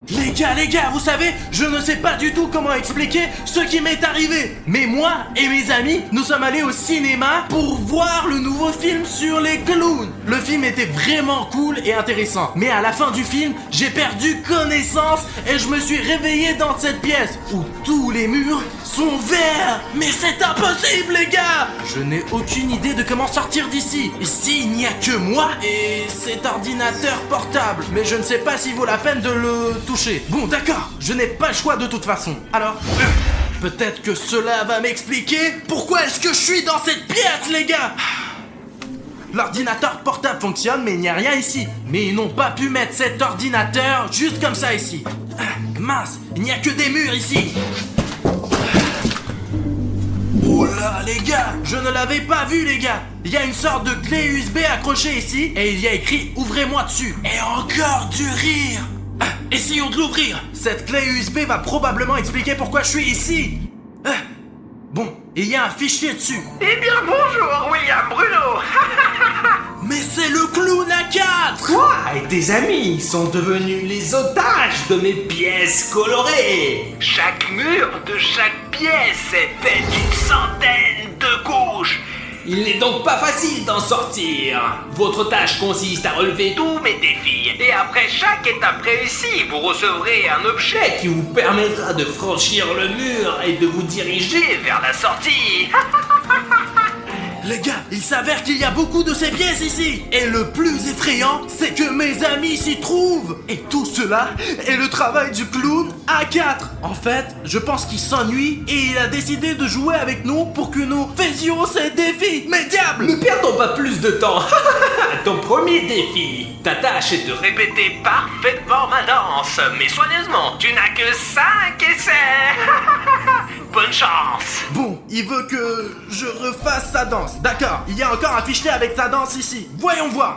Les gars, vous savez, je ne sais pas du tout comment expliquer ce qui m'est arrivé. Mais moi et mes amis, nous sommes allés au cinéma pour voir le nouveau film sur les clowns. Le film était vraiment cool et intéressant. Mais à la fin du film, j'ai perdu connaissance et je me suis réveillé dans cette pièce où tous les murs sont verts. Mais c'est impossible, les gars! Je n'ai aucune idée de comment sortir d'ici. Ici, il n'y a que moi et cet ordinateur portable. Mais je ne sais pas s'il vaut la peine de le toucher. Bon, d'accord, je n'ai pas le choix de toute façon. Alors, peut-être que cela va m'expliquer pourquoi est-ce que je suis dans cette pièce, les gars. L'ordinateur portable fonctionne, mais il n'y a rien ici. Mais ils n'ont pas pu mettre cet ordinateur juste comme ça ici. Mince, il n'y a que des murs ici. Oh là, les gars, je ne l'avais pas vu, les gars. Il y a une sorte de clé USB accrochée ici et il y a écrit « Ouvrez-moi dessus ». Et encore du rire. Essayons de l'ouvrir. Cette clé USB va probablement expliquer pourquoi je suis ici. Bon, il y a un fichier dessus. Eh bien bonjour William Bruno. Mais c'est le clown A4. Toi et tes amis sont devenus les otages de mes pièces colorées. Chaque mur de chaque pièce est fait d'une centaine de couches. Il n'est donc pas facile d'en sortir. Votre tâche consiste à relever tous mes défis. Et après chaque étape réussie, vous recevrez un objet qui vous permettra de franchir le mur et de vous diriger vers la sortie. Les gars, il s'avère qu'il y a beaucoup de ces pièces ici. Et le plus effrayant, c'est que mes amis s'y trouvent. Et tout cela est le travail du clown A4. En fait, je pense qu'il s'ennuie et il a décidé de jouer avec nous pour que nous faisions ces défis. Mais diable! Ne perdons pas plus de temps. Ton premier défi, ta tâche est de répéter parfaitement ma danse. Mais soigneusement, tu n'as que 5 essais. Bonne chance. Bon, il veut que je refasse sa danse. D'accord, il y a encore un fichier avec sa danse ici. Voyons voir.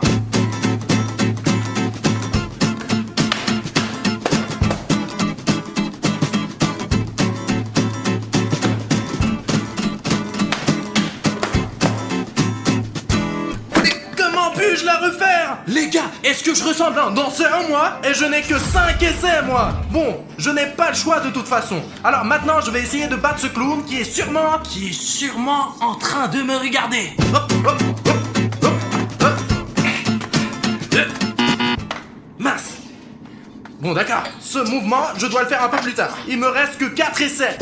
Mais comment puis-je la refaire? Les gars, est-ce que je ressemble à un danseur, moi? Et je n'ai que 5 essais, moi. Bon, je n'ai pas le choix de toute façon. Alors maintenant, je vais essayer de battre ce clown qui est sûrement en train de me regarder. Hop, hop, hop, hop, hop. Mince. Bon, d'accord. Ce mouvement, je dois le faire un peu plus tard. Il me reste que 4 essais.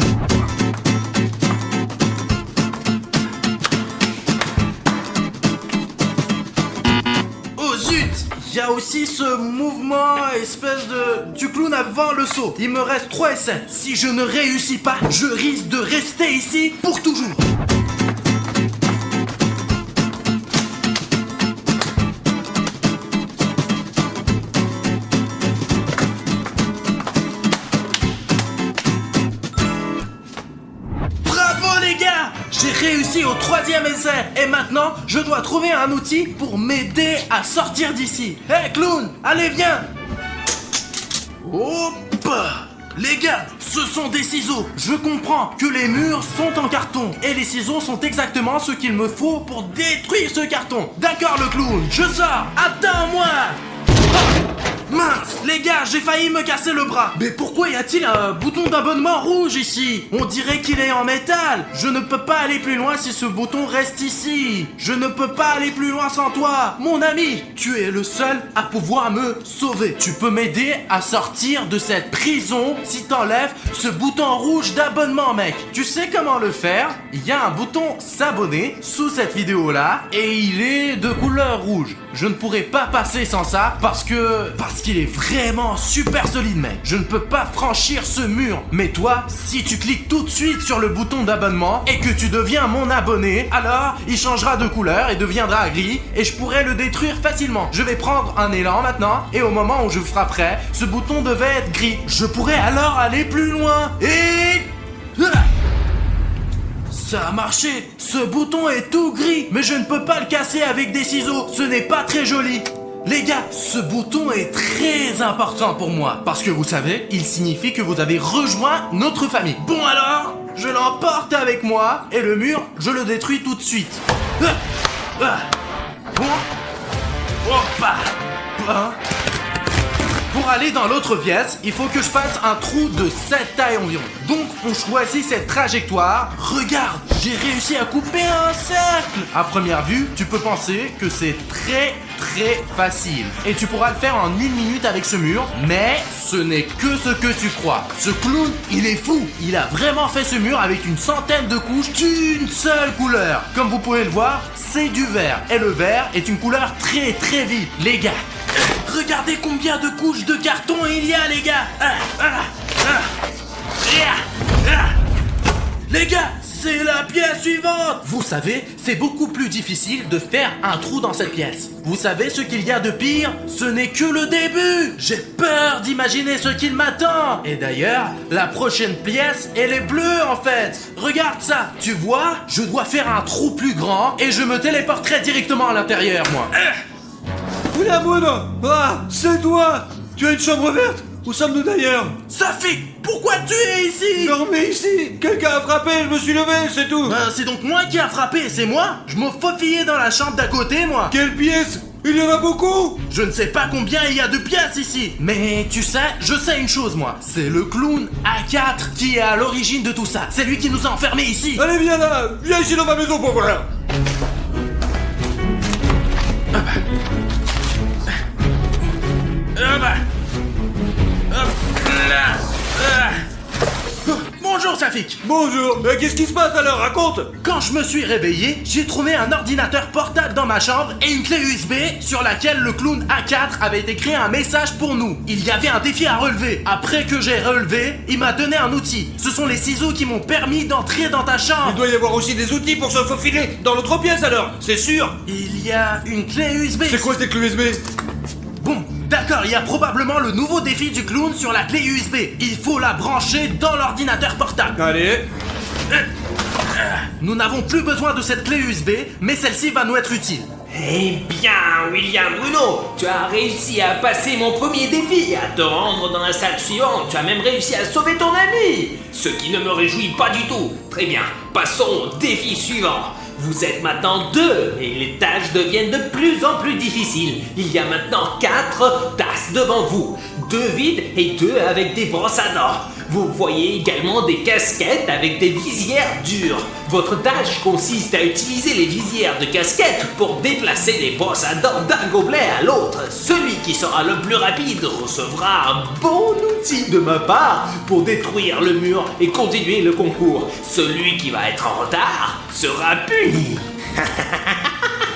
Oh zut! Il y a aussi ce mouvement espèce du clown avant le saut. Il me reste 3 essais. Si je ne réussis pas, je risque de rester ici pour toujours. Bravo les gars! J'ai réussi au 3e essai et maintenant je dois trouver un outil pour m'aider à sortir d'ici. Hé clown, allez viens! Hop! Les gars, ce sont des ciseaux. Je comprends que les murs sont en carton et les ciseaux sont exactement ce qu'il me faut pour détruire ce carton. D'accord le clown, je sors. Attends-moi! Mince, les gars, j'ai failli me casser le bras. Mais pourquoi y a-t-il un bouton d'abonnement rouge ici? On dirait qu'il est en métal. Je ne peux pas aller plus loin si ce bouton reste ici. Je ne peux pas aller plus loin sans toi. Mon ami, tu es le seul à pouvoir me sauver. Tu peux m'aider à sortir de cette prison si t'enlèves ce bouton rouge d'abonnement, mec. Tu sais comment le faire? Il y a un bouton s'abonner sous cette vidéo-là et il est de couleur rouge. Je ne pourrai pas passer sans ça parce qu'il est vraiment super solide, mec. Je ne peux pas franchir ce mur. Mais toi, si tu cliques tout de suite sur le bouton d'abonnement et que tu deviens mon abonné, alors il changera de couleur et deviendra gris et je pourrai le détruire facilement. Je vais prendre un élan maintenant et au moment où je frapperai, ce bouton devait être gris. Je pourrais alors aller plus loin et... Ça a marché. Ce bouton est tout gris, mais je ne peux pas le casser avec des ciseaux. Ce n'est pas très joli. Les gars, ce bouton est très important pour moi. Parce que vous savez, il signifie que vous avez rejoint notre famille. Bon alors, je l'emporte avec moi et le mur, je le détruis tout de suite. Bon. Hoppa. Bon. Pour aller dans l'autre pièce, il faut que je fasse un trou de cette taille environ. Donc on choisit cette trajectoire. Regarde, j'ai réussi à couper un cercle. À première vue, tu peux penser que c'est très facile. Et tu pourras le faire en 1 minute avec ce mur, mais ce n'est que ce que tu crois. Ce clown, il est fou. Il a vraiment fait ce mur avec une centaine de couches d'une seule couleur. Comme vous pouvez le voir, c'est du vert. Et le vert est une couleur très vive. Les gars, regardez combien de couches de carton il y a, les gars. Les gars, c'est la pièce suivante. Vous savez, c'est beaucoup plus difficile de faire un trou dans cette pièce. Vous savez ce qu'il y a de pire? Ce n'est que le début. J'ai peur d'imaginer ce qu'il m'attend. Et d'ailleurs, la prochaine pièce, elle est bleue en fait. Regarde ça. Tu vois, je dois faire un trou plus grand et je me téléporterai directement à l'intérieur, moi. William Bruno! Ah, c'est toi! Tu as une chambre verte? Où sommes-nous d'ailleurs? Safik, pourquoi tu es ici? Dormez ici! Quelqu'un a frappé, je me suis levé, c'est tout! C'est donc moi qui a frappé, c'est moi? Je me faufillais dans la chambre d'à côté, moi. Quelle pièce? Il y en a beaucoup! Je ne sais pas combien il y a de pièces ici. Mais tu sais, je sais une chose, moi. C'est le clown A4 qui est à l'origine de tout ça. C'est lui qui nous a enfermés ici. Allez, viens là! Viens ici dans ma maison pour voir! Bonjour Safik. Bonjour! Mais qu'est-ce qui se passe alors? Raconte! Quand je me suis réveillé, j'ai trouvé un ordinateur portable dans ma chambre et une clé USB sur laquelle le clown A4 avait écrit un message pour nous. Il y avait un défi à relever. Après que j'ai relevé, il m'a donné un outil. Ce sont les ciseaux qui m'ont permis d'entrer dans ta chambre. Il doit y avoir aussi des outils pour se faufiler dans l'autre pièce alors! C'est sûr! Il y a une clé USB. C'est quoi cette clé USB? Bon, d'accord, il y a probablement le nouveau défi du clown sur la clé USB. Il faut la brancher dans l'ordinateur portable. Allez! Nous n'avons plus besoin de cette clé USB, mais celle-ci va nous être utile. Eh bien, William Bruno, tu as réussi à passer mon premier défi, à te rendre dans la salle suivante. Tu as même réussi à sauver ton ami, ce qui ne me réjouit pas du tout. Très bien, passons au défi suivant. Vous êtes maintenant 2 et les tâches deviennent de plus en plus difficiles. Il y a maintenant 4 tasses devant vous, 2 vides et 2 avec des brosses à dents. Vous voyez également des casquettes avec des visières dures. Votre tâche consiste à utiliser les visières de casquettes pour déplacer les brosses à dents d'un gobelet à l'autre. Celui qui sera le plus rapide recevra un bon outil de ma part pour détruire le mur et continuer le concours. Celui qui va être en retard sera puni.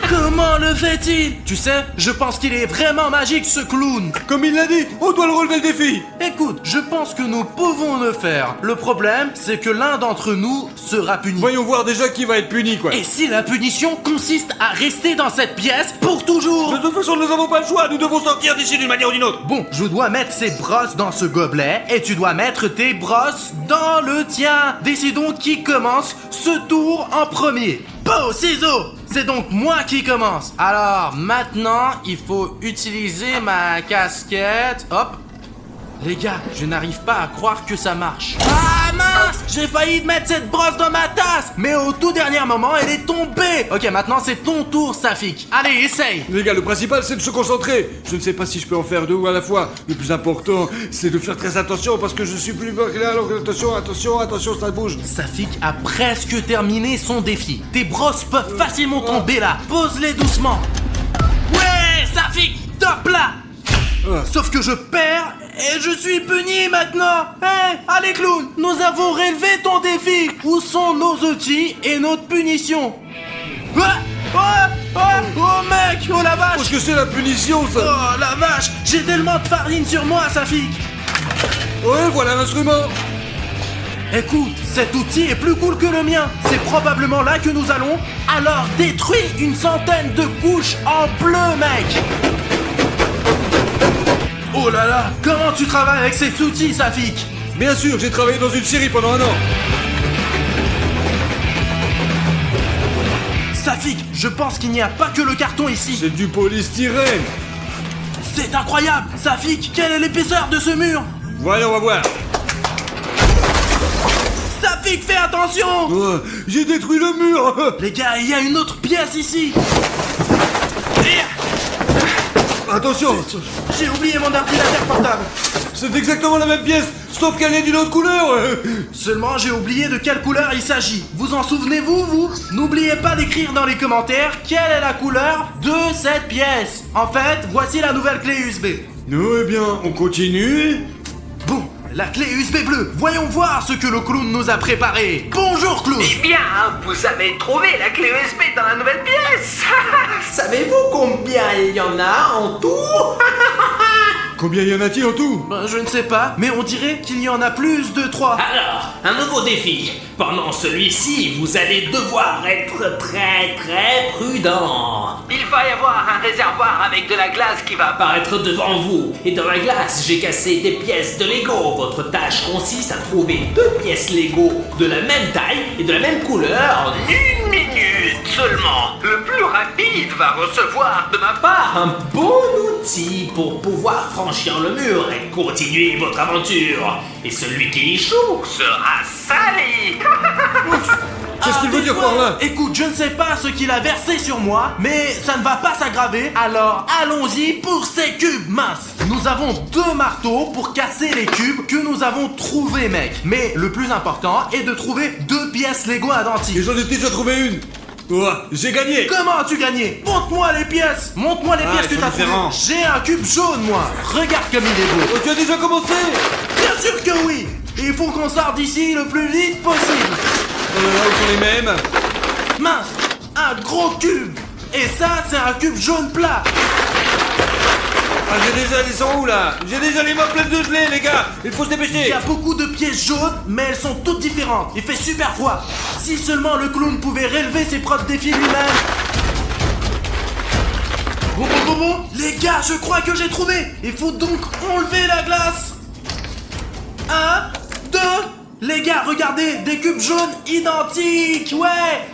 Comment le fait-il? Tu sais, je pense qu'il est vraiment magique ce clown. Comme il l'a dit, on doit le relever le défi! Écoute, je pense que nous pouvons le faire. Le problème, c'est que l'un d'entre nous sera puni. Voyons voir déjà qui va être puni quoi! Et si la punition consiste à rester dans cette pièce pour toujours? De toute façon, nous n'avons pas le choix, nous devons sortir d'ici d'une manière ou d'une autre! Bon, je dois mettre ces brosses dans ce gobelet et tu dois mettre tes brosses dans le tien. Décidons qui commence ce tour en premier. Bon, ciseaux! C'est donc moi qui commence. Alors, maintenant, il faut utiliser ma casquette. Hop. Les gars, je n'arrive pas à croire que ça marche. Ah mince! J'ai failli mettre cette brosse dans ma tasse! Mais au tout dernier moment, elle est tombée! Ok, maintenant c'est ton tour, Safik. Allez, essaye! Les gars, le principal c'est de se concentrer. Je ne sais pas si je peux en faire 2 à la fois. Le plus important, c'est de faire très attention parce que je suis plus bas que là. Alors attention, ça bouge. Safik a presque terminé son défi. Tes brosses peuvent facilement tomber là. Pose-les doucement. Ouais, Safik, top là! Sauf que je perds et je suis puni maintenant. Hé, allez clown, nous avons relevé ton défi. Où sont nos outils et notre punition? Oh mec, oh la vache. Qu'est-ce que c'est la punition ça? Oh la vache, j'ai tellement de farine sur moi, Safik. Ouais, voilà l'instrument. Écoute, cet outil est plus cool que le mien. C'est probablement là que nous allons. Alors détruis une centaine de couches en bleu, mec. Oh là là, comment tu travailles avec cet outil, Safik? Bien sûr, j'ai travaillé dans une série pendant 1 an. Safik, je pense qu'il n'y a pas que le carton ici. C'est du polystyrène. C'est incroyable. Safik, quelle est l'épaisseur de ce mur? Voyons, on va voir. Safik, fais attention. Oh, j'ai détruit le mur. Les gars, il y a une autre pièce ici. Attention, J'ai oublié mon ordinateur portable. c'est exactement la même pièce, sauf qu'elle est d'une autre couleur. Seulement, j'ai oublié de quelle couleur il s'agit. Vous en souvenez-vous, vous? N'oubliez pas d'écrire dans les commentaires quelle est la couleur de cette pièce. En fait, voici la nouvelle clé USB. Nous, eh bien, on continue. Bon, la clé USB bleue. Voyons voir ce que le clown nous a préparé. Bonjour, clown. Eh bien, vous avez trouvé la clé USB dans la nouvelle pièce. Savez-vous combien il y en a en tout? Combien y en a-t-il en tout? Ben, je ne sais pas, mais on dirait qu'il y en a plus de 3. Alors, un nouveau défi. Pendant celui-ci, vous allez devoir être très prudent. Il va y avoir un réservoir avec de la glace qui va apparaître devant vous. Et dans la glace, j'ai cassé des pièces de Lego. Votre tâche consiste à trouver 2 pièces Lego de la même taille et de la même couleur en 1 minute seulement. Le plus rapide va recevoir de ma part un bon outil pour pouvoir franchir le mur et continuer votre aventure. Et celui qui échoue sera sali. Qu'est-ce qu'il veut dire par là? Écoute, je ne sais pas ce qu'il a versé sur moi, mais ça ne va pas s'aggraver. Alors, allons-y pour ces cubes minces. Nous avons 2 marteaux pour casser les cubes que nous avons trouvés, mec. Mais le plus important est de trouver 2 pièces Lego à Et dentiste. j'en ai déjà trouvé une. Ouah, j'ai gagné. Comment as-tu gagné? Montre-moi les pièces. Montre-moi les pièces ils que sont t'as trouvées. différents. J'ai un cube jaune, moi. Regarde comme il est beau. Oh, tu as déjà commencé? Bien sûr que oui. Il faut qu'on sorte d'ici le plus vite possible. Où sont les mêmes? Mince, un gros cube. Et ça, c'est un cube jaune plat. Ah, ils sont où là? J'ai déjà les mains pleines de gelée, les gars. Il faut se Il dépêcher. y a beaucoup de pièces jaunes, mais elles sont toutes différentes. Il fait super froid. Si seulement le clown pouvait relever ses propres défis lui-même. Bon. Les gars, je crois que j'ai trouvé. Il faut donc enlever la glace. 1, 2. Les gars, regardez, des cubes jaunes identiques. Ouais,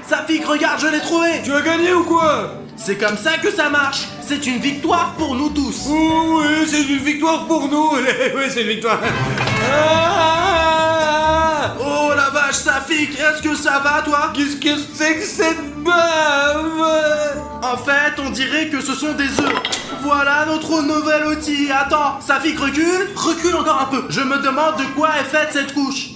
Safik, regarde, je l'ai trouvé. Tu as gagné ou quoi? C'est comme ça que ça marche. C'est une victoire pour nous tous. Oh, oui, c'est une victoire pour nous. Oui, c'est une victoire. Ah, Oh la vache, Safik, est-ce que ça va, toi? qu'est-ce que c'est que cette bave? En fait, on dirait que ce sont des œufs. Voilà notre nouvel outil. Attends, Safik, recule. Recule encore un peu. Je me demande de quoi est faite cette couche.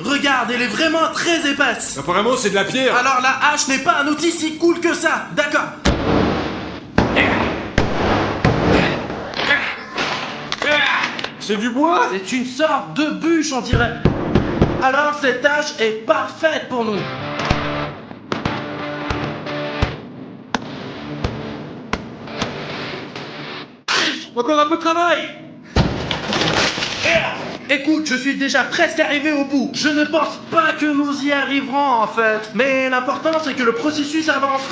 Regarde, elle est vraiment très épaisse. Apparemment, c'est de la pierre. Alors la hache n'est pas un outil si cool que ça. D'accord. C'est du bois? C'est une sorte de bûche, on dirait. Alors cette hache est parfaite pour nous. Encore un peu de travail. Écoute, je suis déjà presque arrivé au bout. Je ne pense pas que nous y arriverons en fait. Mais l'important c'est que le processus avance.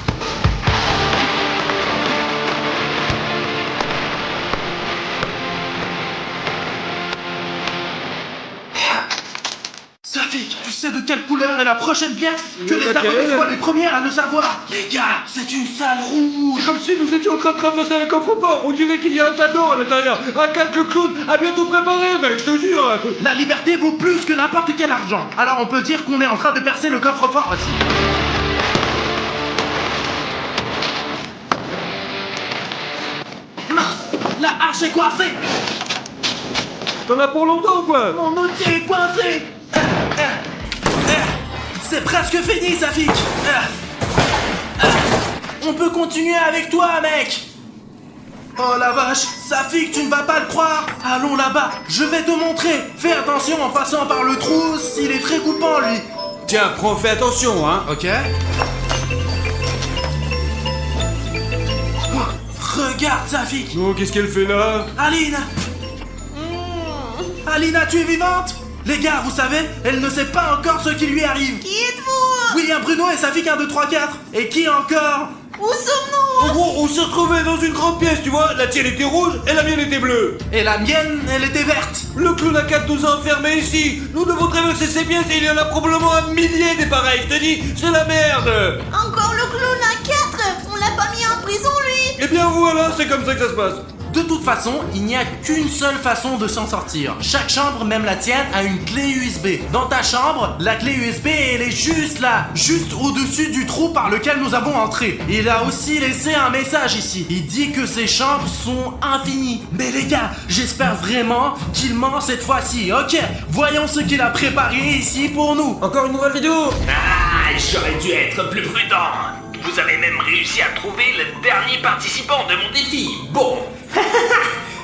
Safik, tu sais de quelle couleur est la prochaine pièce? Que les laquelle? abonnés soient les premières à le savoir. Les gars, c'est une salle rouge. Comme si nous étions en train de traverser un coffre-fort. On dirait qu'il y a un tas d'or à l'intérieur. Un calque clown a bientôt préparé, mec, je te jure. La liberté vaut plus que n'importe quel argent. Alors on peut dire qu'on est en train de percer le coffre-fort aussi. Mince, la hache est coincée. T'en as pour longtemps, quoi? Mon outil est coincé. C'est presque fini, Safik. On peut continuer avec toi, mec. Oh la vache, Safik, tu ne vas pas le croire. Allons là-bas, je vais te montrer. Fais attention en passant par le trou, s'il est très coupant, lui. Tiens, fais attention, hein. Ok. Oh, regarde, Safik. Oh, qu'est-ce qu'elle fait là? Aline. Alina, tu es vivante? Les gars, vous savez, elle ne sait pas encore ce qui lui arrive. Qui êtes-vous? William Bruno et Safik 1, 2, 3, 4. Et qui encore? Où sommes-nous? En gros, on s'est retrouvés dans une grande pièce, tu vois. La tienne était rouge et la mienne était bleue. Et la mienne, elle était verte. Le clown à 4 nous a enfermés ici. Nous devons traverser ces pièces et il y en a probablement un millier des pareils. Je te dis, c'est la merde. Encore le clown à 4? On l'a pas mis en prison, lui? Eh bien voilà, c'est comme ça que ça se passe. De toute façon, il n'y a qu'une seule façon de s'en sortir. Chaque chambre, même la tienne, a une clé USB. Dans ta chambre, la clé USB, elle est juste là, juste au-dessus du trou par lequel nous avons entré. Il a aussi laissé un message ici. Il dit que ces chambres sont infinies. Mais les gars, j'espère vraiment qu'il ment cette fois-ci. Ok, voyons ce qu'il a préparé ici pour nous. Encore une nouvelle vidéo. Ah, j'aurais dû être plus prudent. Vous avez même réussi à trouver le dernier participant de mon défi. Bon.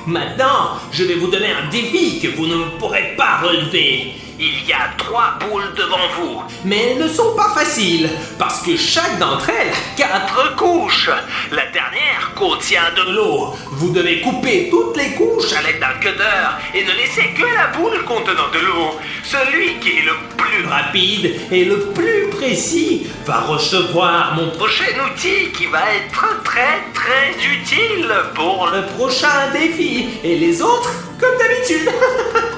Maintenant, je vais vous donner un défi que vous ne pourrez pas relever. Il y a 3 boules devant vous, mais elles ne sont pas faciles, parce que chaque d'entre elles a 4 couches. La dernière contient de l'eau. Vous devez couper toutes les couches à l'aide d'un cutter et ne laisser que la boule contenant de l'eau. Celui qui est le plus rapide et le plus précis va recevoir mon prochain outil qui va être très très utile pour le prochain défi. Et les autres, comme d'habitude.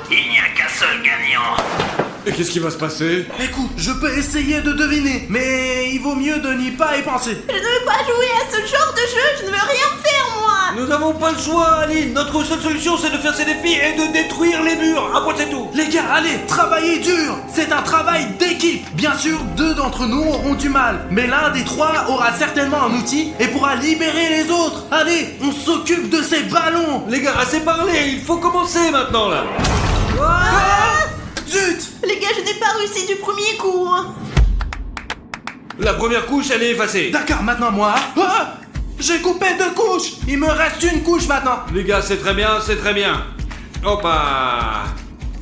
Il n'y a qu'un seul gagnant. Et qu'est-ce qui va se passer? Écoute, je peux essayer de deviner, mais il vaut mieux de n'y pas y penser. Je ne veux pas jouer à ce genre de jeu, je ne veux rien faire moi. Nous n'avons pas le choix, Aline. Notre seule solution, c'est de faire ces défis et de détruire les murs. À moi, c'est tout. Les gars, allez, travaillez dur. C'est un travail d'équipe. Bien sûr, 2 d'entre nous auront du mal, mais l'un des 3 aura certainement un outil et pourra libérer les autres. Allez, on s'occupe de ces ballons. Les gars, assez parlé. Il faut commencer maintenant, là. Zut! Les gars, je n'ai pas réussi du premier coup. La première couche, elle est effacée. D'accord, maintenant moi. Ah, j'ai coupé 2 couches. Il me reste une couche maintenant. Les gars, c'est très bien, c'est très bien. Hoppa.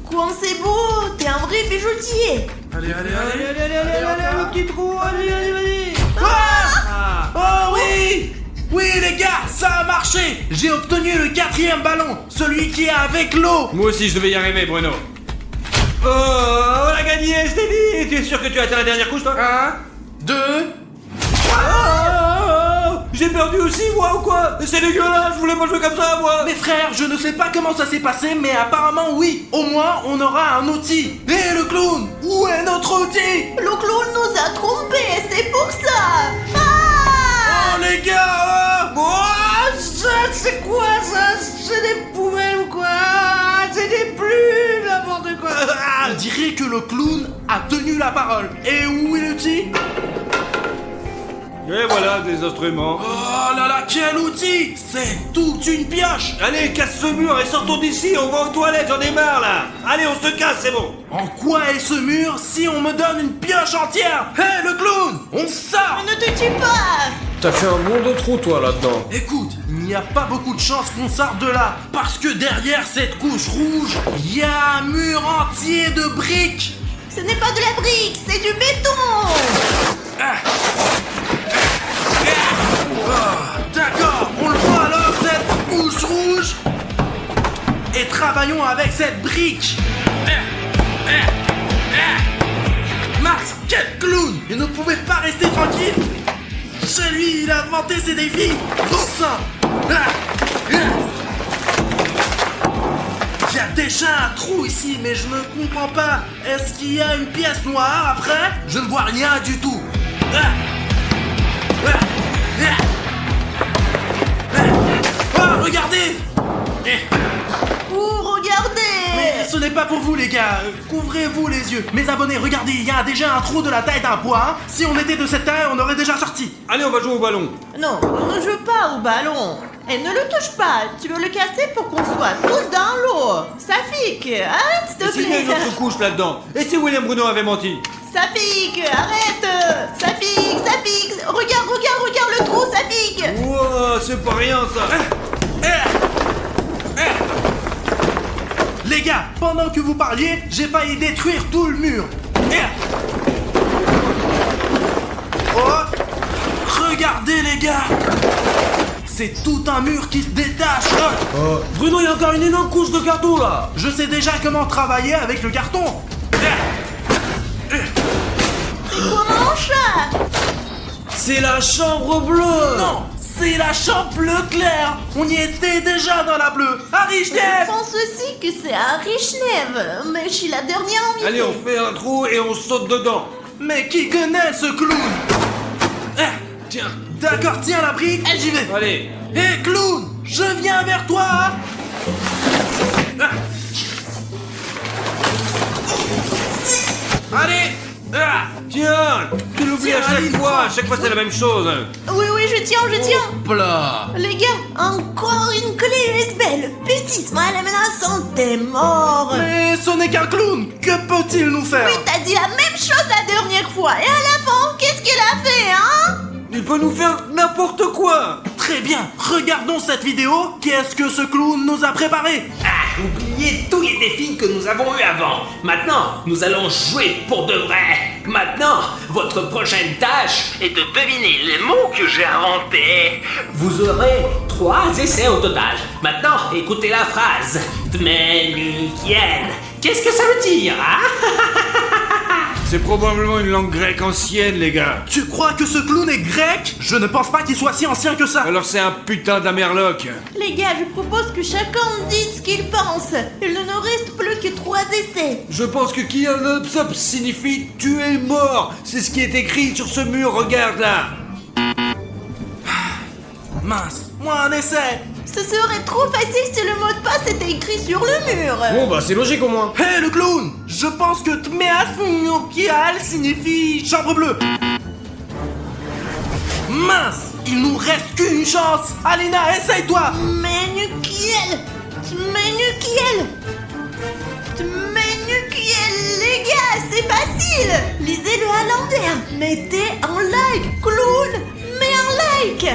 Quoi, c'est beau, t'es un vrai bijoutier. Allez, le petit trou, allez. Ah! Oh oui! Oui les gars, ça a marché. J'ai obtenu le 4e ballon, celui qui est avec l'eau. Moi aussi, je devais y arriver, Bruno. Oh, on a gagné, je t'ai dit. Tu es sûr que tu as atteint la dernière couche, toi? 1, 2... J'ai perdu aussi, moi, ou quoi? C'est dégueulasse, je voulais pas jouer comme ça, moi. Mes frères, je ne sais pas comment ça s'est passé, mais apparemment oui. Au moins, on aura un outil. Et le clown, où est notre outil? Le clown nous a trompés, c'est pour ça. Oh les gars, oh. Oh, ça, c'est quoi, ça? C'est des poubelles ou quoi? C'est des plumes, n'importe quoi. On dirait que le clown a tenu la parole. Et où est l'outil? Et voilà, des instruments. Oh là là, quel outil! C'est toute une pioche! Allez, casse ce mur et sortons d'ici, on va aux toilettes, j'en ai marre, là. Allez, on se casse, c'est bon. En quoi est ce mur si on me donne une pioche entière? Hé, le clown! On sort! Ne te tue pas. T'as fait un monde de trou, toi, là-dedans. Écoute, il n'y a pas beaucoup de chances qu'on sorte de là, parce que derrière cette couche rouge, il y a un mur entier de briques! Ce n'est pas de la brique, c'est du béton. D'accord, on le voit alors, cette couche rouge! Et travaillons avec cette brique! Max, quel clown! Il ne pouvait pas rester tranquille! Chez lui, il a inventé ses défis! Bon sang! Il y a déjà un trou ici, mais je ne comprends pas. Est-ce qu'il y a une pièce noire après? Je ne vois rien du tout. Oh, regardez! Regardez. Mais ce n'est pas pour vous les gars, couvrez-vous les yeux. Mes abonnés, regardez, il y a déjà un trou de la taille d'un pois. Si on était de cette taille, on aurait déjà sorti. Allez, on va jouer au ballon. Non, on ne joue pas au ballon. Et ne le touche pas, tu veux le casser pour qu'on soit tous dans l'eau. Safik, arrête s'il te S'il y a plaît. une autre couche là-dedans. Et si William Bruno avait menti? Safik, arrête. Safik, regarde le trou, Safik. Wow, c'est pas rien, ça. Les gars, pendant que vous parliez, j'ai failli détruire tout le mur. Oh, regardez les gars. C'est tout un mur qui se détache. Bruno, il y a encore une énorme couche de carton, là. Je sais déjà comment travailler avec le carton. Comment ça? C'est la chambre bleue. Non, c'est la chambre bleu clair. On y était déjà dans la bleue. Harry Je Schneef. pense aussi que c'est Harry Schneef, mais je suis la dernière invitée. Allez, on fait un trou et on saute dedans. Mais qui connaît ce clown? Tiens. D'accord, tiens la brique et j'y vais. Allez. Hé clown, je viens vers toi. Allez. Tiens, tu l'oublies Tiens, à chaque Aline, fois. À chaque fois, c'est la même chose. Oui, je tiens. Hopla. Les gars, encore une clé USB. Le bêtise, moi, la menaçante, t'es mort. Mais ce n'est qu'un clown. Que peut-il nous faire? Oui, t'as dit la même chose la dernière fois. Et à la fin, qu'est-ce qu'il a fait, hein? Il peut nous faire n'importe quoi. Très bien, regardons cette vidéo. Qu'est-ce que ce clown nous a préparé? Oubliez tous les défis que nous avons eus avant. Maintenant, nous allons jouer pour de vrai. Maintenant, votre prochaine tâche est de deviner les mots que j'ai inventés. Vous aurez 3 essais au total. Maintenant, écoutez la phrase. Dmenukiel. Qu'est-ce que ça veut dire, hein? C'est probablement une langue grecque ancienne, les gars. Tu crois que ce clown est grec? Je ne pense pas qu'il soit si ancien que ça. Alors c'est un putain d'Amerloc. Les gars, je propose que chacun dise ce qu'il pense. Il ne nous reste plus que 3 essais. Je pense que Kialopsop signifie tuer mort. C'est ce qui est écrit sur ce mur, regarde là. Mince, moi un essai. Ce serait trop facile si le mot de passe était écrit sur le mur. Bon bah c'est logique au moins. Hé le clown, je pense que Tmeafunyokial signifie chambre bleue. Mince, il nous reste qu'une chance. Alina, essaye-toi. Tmenukiel. Les gars, c'est facile. Lisez-le à l'envers. Mettez un like. Clown, mets un like.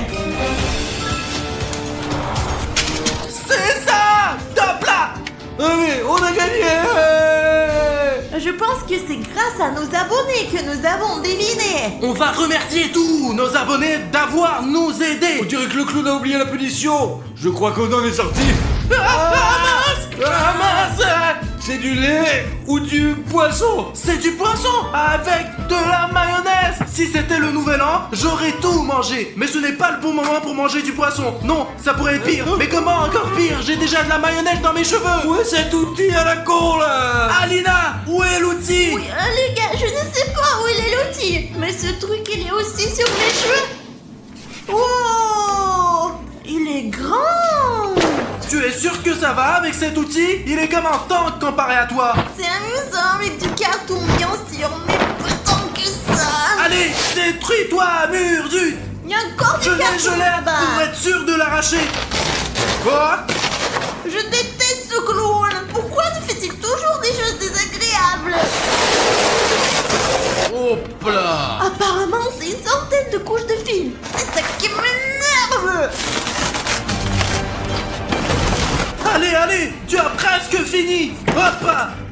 C'est ça. Top là. Allez, on a gagné. Je pense que c'est grâce à nos abonnés que nous avons deviné. On va remercier tous nos abonnés d'avoir nous aidés. On dirait que le clown a oublié la punition. Je crois qu'on en est sorti. Ah mince. C'est du lait ou du poisson. C'est du poisson avec de la mayonnaise. Si c'était le nouvel an, j'aurais tout mangé. Mais ce n'est pas le bon moment pour manger du poisson. Non, ça pourrait être pire. Mais comment encore pire? J'ai déjà de la mayonnaise dans mes cheveux. Où est cet outil à la con là? Alina, où est l'outil? Oui, les gars, je ne sais pas où il est l'outil. Mais ce truc, il est aussi sur mes cheveux. Oh, il est grand. Tu es sûr que ça va avec cet outil? Il est comme un tank comparé à toi. C'est amusant avec du carton, bien sûr, mais pas tant que ça. Allez, détruis-toi, mur, zut. Il y a encore Je du l'ai carton gelé là-bas. pour être sûr de l'arracher. Oh. Je déteste ce clown. Pourquoi ne fait-il toujours des choses désagréables? Hop là. Apparemment, c'est une centaine de couches de fil. C'est ça qui m'énerve. Allez, tu as presque fini. Hop.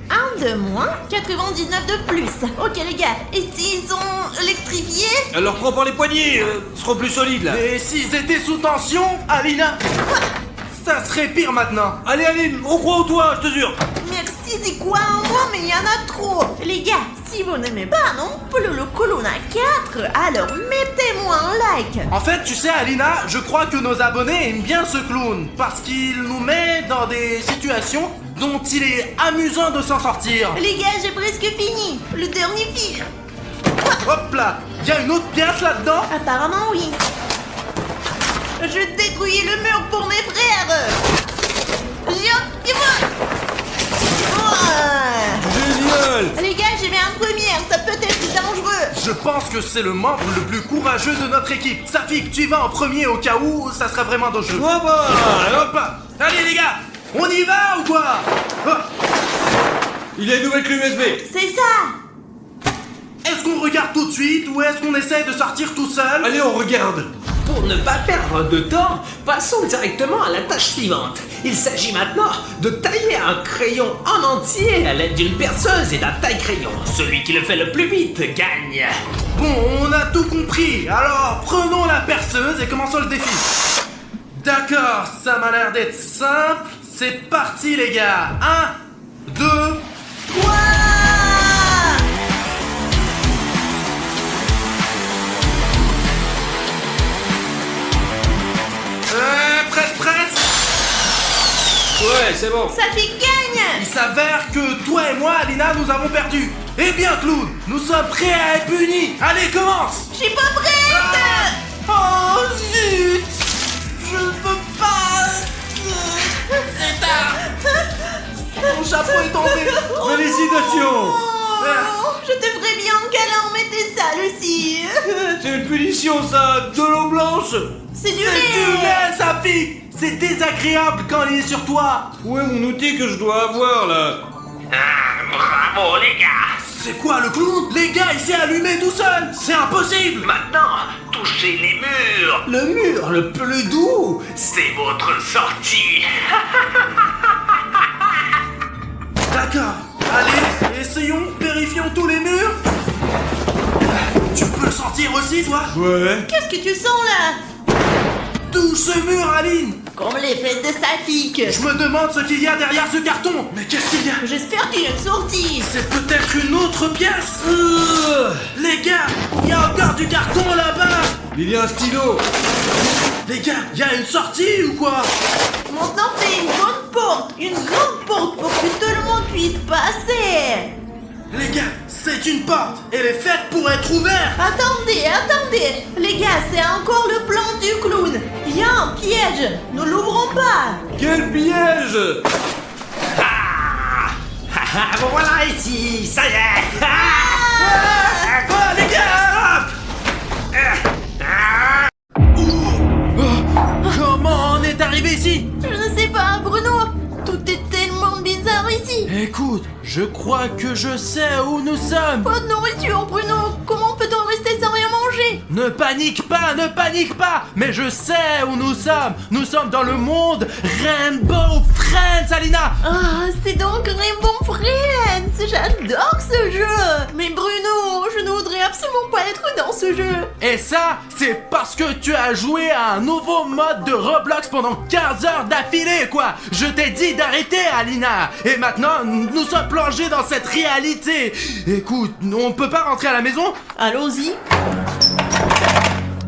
1 de moins, 99 de plus. Ok les gars, et s'ils sont électrifiés? Alors prends par les poignets, ils seront plus solides là. Et s'ils étaient sous tension, Alina, ça serait pire maintenant. Allez Aline, on croit en toi, je te jure. Merci, c'est quoi en moi, mais il y en a trop. Les gars, si vous n'aimez pas non plus le Colonna 4, alors mettez-moi un like. En fait, tu sais, Alina, je crois que nos abonnés aiment bien ce clown parce qu'il nous met dans des situations dont il est amusant de s'en sortir. Les gars, j'ai presque fini. Le dernier fil. Hop là, il y a une autre pièce là-dedans. Apparemment, oui. Je détruis le mur pour mes frères. Viens, dis-moi. Génial. Les gars, j'ai mis un première, ça peut être dangereux. Je pense que c'est le membre le plus courageux de notre équipe. Safik, tu y vas en premier au cas où ça serait vraiment dangereux. Ouais bah. Hop là. Allez les gars, on y va ou quoi? Hop. Il y a une nouvelle clé USB. C'est ça. Est-ce qu'on regarde tout de suite ou est-ce qu'on essaie de sortir tout seul? Allez, on regarde. Pour ne pas perdre de temps, passons directement à la tâche suivante. Il s'agit maintenant de tailler un crayon en entier à l'aide d'une perceuse et d'un taille-crayon. Celui qui le fait le plus vite gagne. Bon, on a tout compris. Alors, prenons la perceuse et commençons le défi. D'accord, ça m'a l'air d'être simple. C'est parti les gars. 1, 2, 3. Presse. Ouais, c'est bon. Ça fait gagne. Il s'avère que toi et moi, Alina, nous avons perdu. Eh bien, clown, nous sommes prêts à être punis. Allez, commence. Je suis pas prête. Oh, zut. Je ne peux pas. Ton chapeau est tombé. Félicitations. Oh, je te ferais bien câlin, mais t'es sale aussi. C'est une punition, ça. De l'eau blanche. C'est du C'est du lait. lait, ça pique. C'est désagréable quand il est sur toi. Où est mon outil que je dois avoir, là? Bravo les gars. C'est quoi le clown? Les gars, il s'est allumé tout seul. C'est impossible. Maintenant, touchez les murs. Le mur le plus doux. C'est votre sortie. D'accord. Allez, essayons, vérifions tous les murs. Tu peux le sentir aussi, toi? Ouais. Qu'est-ce que tu sens là? D'où ce mur, Aline? Comme les fesses de statique. Je me demande ce qu'il y a derrière ce carton. Mais qu'est-ce qu'il y a? J'espère qu'il y a une sortie. C'est peut-être une autre pièce. Les gars, il y a encore du carton là-bas. Il y a un stylo. Les gars, il y a une sortie ou quoi? Maintenant, fais une grande porte pour que tout le monde puisse passer. Les gars, c'est une porte. Elle est faite pour être ouverte. Attendez. Les gars, c'est encore le plan du clown. Il y a un piège. Ne l'ouvrons pas. Quel piège! Vous voilà ici, ça y est. Ah, les gars! Comment on est arrivé ici? Je ne sais pas, Bruno. Tout est tellement bizarre ici. Écoute, je crois que je sais où nous sommes. Pas de nourriture, Bruno. Comment peut-on rester sans rien manger? Ne panique pas, mais je sais où nous sommes. Nous sommes dans le monde Rainbow Friends, Alina. Ah, c'est donc Rainbow Friends. J'adore ce jeu. Mais Bruno, je ne voudrais absolument pas être dans ce jeu. Et ça, c'est parce que tu as joué à un nouveau mode de Roblox pendant 15 heures d'affilée, quoi. Je t'ai dit d'arrêter, Alina. Et maintenant, nous sommes plongés dans cette réalité. Écoute, on peut pas rentrer à la maison? Allons-y.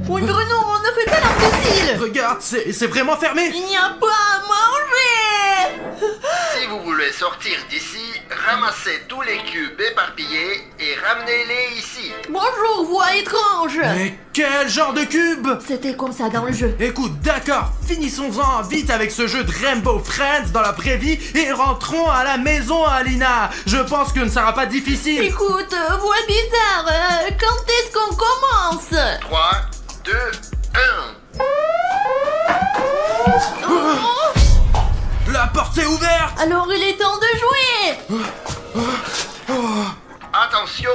Oui, Bruno, ne fais pas l'imbécile. Regarde, c'est vraiment fermé. Il n'y a pas à manger. Si vous voulez sortir d'ici, ramassez tous les cubes éparpillés et ramenez-les ici. Bonjour, voix étrange. Mais quel genre de cube? C'était comme ça dans le jeu. Écoute, d'accord, finissons-en vite avec ce jeu de Rainbow Friends dans la vraie vie et rentrons à la maison, Alina. Je pense que ne sera pas difficile. Écoute, voix bizarre, quand est-ce qu'on commence? 3, 2, 1. La porte est ouverte. Alors il est temps de jouer. Attention,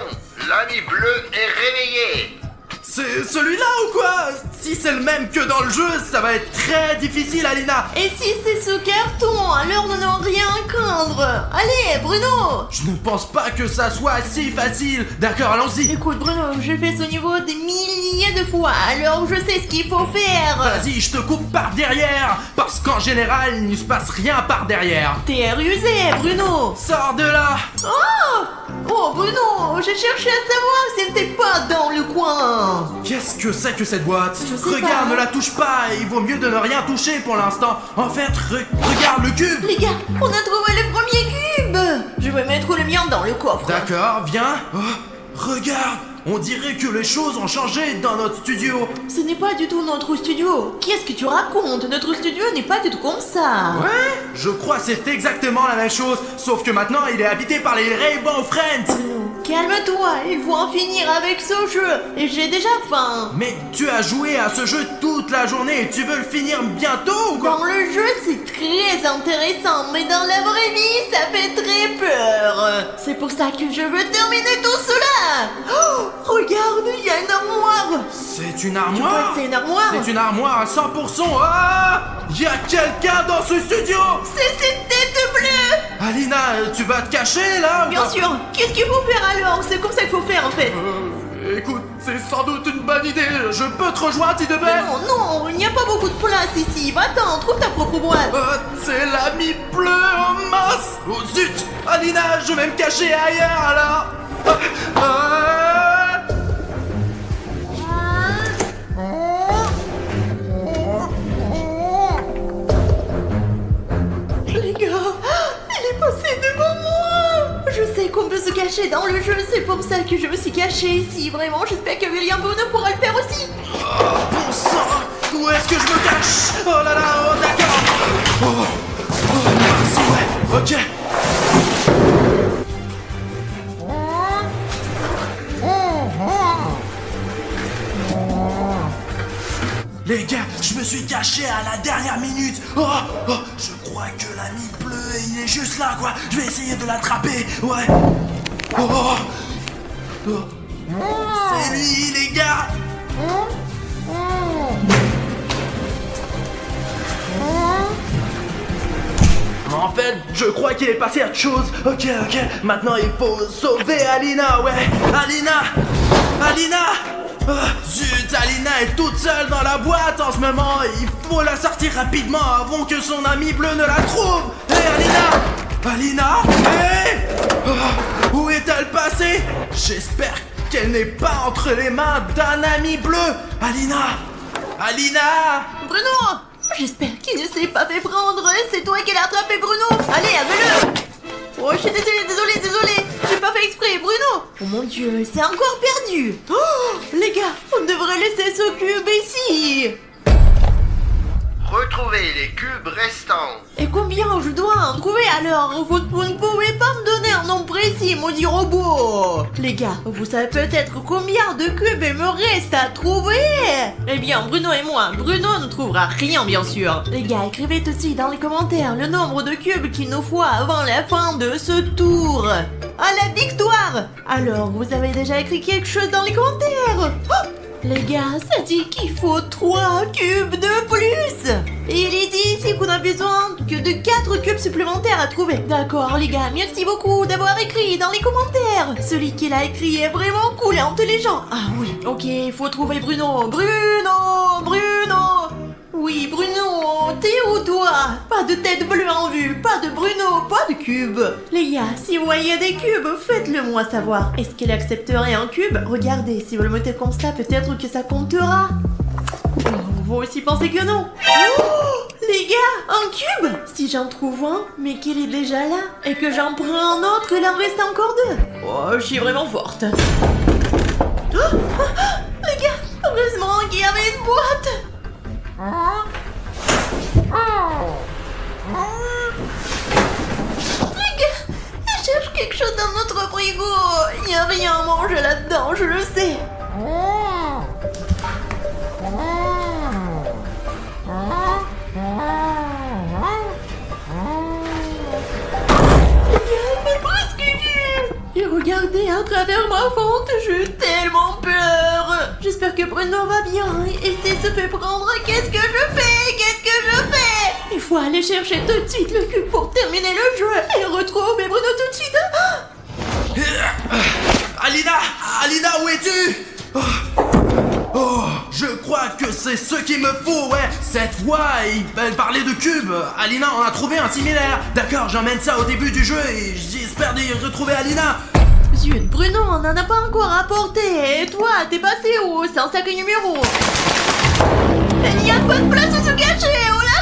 l'ami bleu est réveillé. C'est celui-là ou quoi? Si c'est le même que dans le jeu, ça va être très difficile, Alina. Et si c'est ce carton, alors nous n'avons rien à craindre. Allez, Bruno. Je ne pense pas que ça soit si facile. D'accord, allons-y. Écoute, Bruno, j'ai fait ce niveau des milliers de fois, alors je sais ce qu'il faut faire. Vas-y, je te coupe par derrière. Parce qu'en général, il ne se passe rien par derrière. T'es rusé, Bruno. Sors de là. Oh, Bruno, j'ai cherché à savoir si elle n'était pas dans le coin. Qu'est-ce que c'est que cette boîte? Je sais Regarde, pas. ne la touche pas. Il vaut mieux de ne rien toucher pour l'instant. En fait, regarde le cube. Les gars, on a trouvé le premier cube. Je vais mettre le mien dans le coffre. D'accord, viens. Oh, regarde. On dirait que les choses ont changé dans notre studio. Ce n'est pas du tout notre studio. Qu'est-ce que tu racontes? Notre studio n'est pas du tout comme ça. Ouais, je crois que c'est exactement la même chose. Sauf que maintenant, il est habité par les Rainbow Friends. Calme-toi, il faut en finir avec ce jeu. Et j'ai déjà faim. Mais tu as joué à ce jeu toute la journée. Tu veux le finir bientôt ou quoi? Dans le jeu, c'est très intéressant, mais dans la vraie vie, ça fait très peur. C'est pour ça que je veux terminer tout cela. Oh, regarde, il y a une armoire. C'est une Tu crois armoire? que c'est une armoire? C'est une armoire à 100%. Ah! Il y a quelqu'un dans ce studio. C'est cette tête bleue. Alina, tu vas te cacher là ou Bien pas? sûr. Qu'est-ce qu'il faut faire alors? C'est comme ça qu'il faut faire en fait. Écoute, c'est sans doute une bonne idée. Je peux te rejoindre s'il te plaît? Non, il n'y a pas beaucoup de place ici. Va-t'en, trouve ta propre boîte. C'est l'ami bleu en masse. Oh zut! Alina, je vais me cacher ailleurs alors. Les gars, elle est passée devant moi. Je sais qu'on peut se cacher dans le jeu, c'est pour ça que je me suis cachée ici. Vraiment, j'espère que William Bruno pourra le faire aussi. Bon sang! Où est-ce que je me cache? Oh là là, oh d'accord! Oh, mince, ouais, ok. Je me suis caché à la dernière minute. Oh, je crois que l'ami bleu, il est juste là, quoi. Je vais essayer de l'attraper, ouais. C'est lui, les gars. En fait, je crois qu'il est passé à autre chose. Ok. Maintenant, il faut sauver Alina, ouais. Alina. Zut, Alina est toute seule dans la boîte en ce moment. Il faut la sortir rapidement avant que son ami bleu ne la trouve. Hé, Alina. Où est-elle passée? J'espère qu'elle n'est pas entre les mains d'un ami bleu. Alina. Bruno! J'espère qu'il ne s'est pas fait prendre. C'est toi qui l'as attrapé, Bruno. Allez, avais-le. Oh, je suis désolé. J'ai pas fait exprès, Bruno. Oh mon Dieu, c'est encore perdu. Oh, les gars, on devrait laisser ce cube ici. Retrouvez les cubes restants. Et combien je dois en trouver alors? Vous ne pouvez pas me donner un nom précis, maudit robot. Les gars, vous savez peut-être combien de cubes il me reste à trouver? Eh bien, Bruno et moi, Bruno ne trouvera rien, bien sûr. Les gars, écrivez tout de suite dans les commentaires le nombre de cubes qu'il nous faut avant la fin de ce tour. À la victoire! Alors, vous avez déjà écrit quelque chose dans les commentaires? Oh, les gars, ça dit qu'il faut 3 cubes de plus. Et il est dit ici qu'on a besoin que de 4 cubes supplémentaires à trouver. D'accord, les gars, merci beaucoup d'avoir écrit dans les commentaires. Celui qui l'a écrit est vraiment cool et intelligent. Ah oui, ok, il faut trouver Bruno. Oui, Bruno, t'es où toi? Pas de tête bleue en vue, pas de Bruno, pas de cube. Les gars, si vous voyez des cubes, faites-le moi savoir. Est-ce qu'il accepterait un cube? Regardez, si vous le mettez comme ça, peut-être que ça comptera. Vous aussi pensez que non? Oh, les gars, un cube? Si j'en trouve un, mais qu'il est déjà là, et que j'en prends un autre, il en reste encore 2. Oh, je suis vraiment forte. Les gars, heureusement qu'il y avait une boîte. Les gars, je cherche quelque chose dans notre frigo. Il n'y a rien à manger là-dedans, je le sais. Mais presque vu. Et regardez à travers ma fente, j'ai tellement peur. J'espère que Bruno va bien. Et s'il se fait prendre, qu'est-ce que je fais? Il faut aller chercher tout de suite le cube pour terminer le jeu et retrouver Bruno tout de suite. Alina, où es-tu? Je crois que c'est ce qu'il me faut, ouais. Cette voix, elle parlait de cube. Alina en a trouvé un similaire. D'accord, j'emmène ça au début du jeu et j'espère d'y retrouver Alina. Zut, Bruno, on n'en a pas encore apporté. Et toi, t'es passé où? C'est un sac numéro. Il n'y a pas de place où se cacher, oh là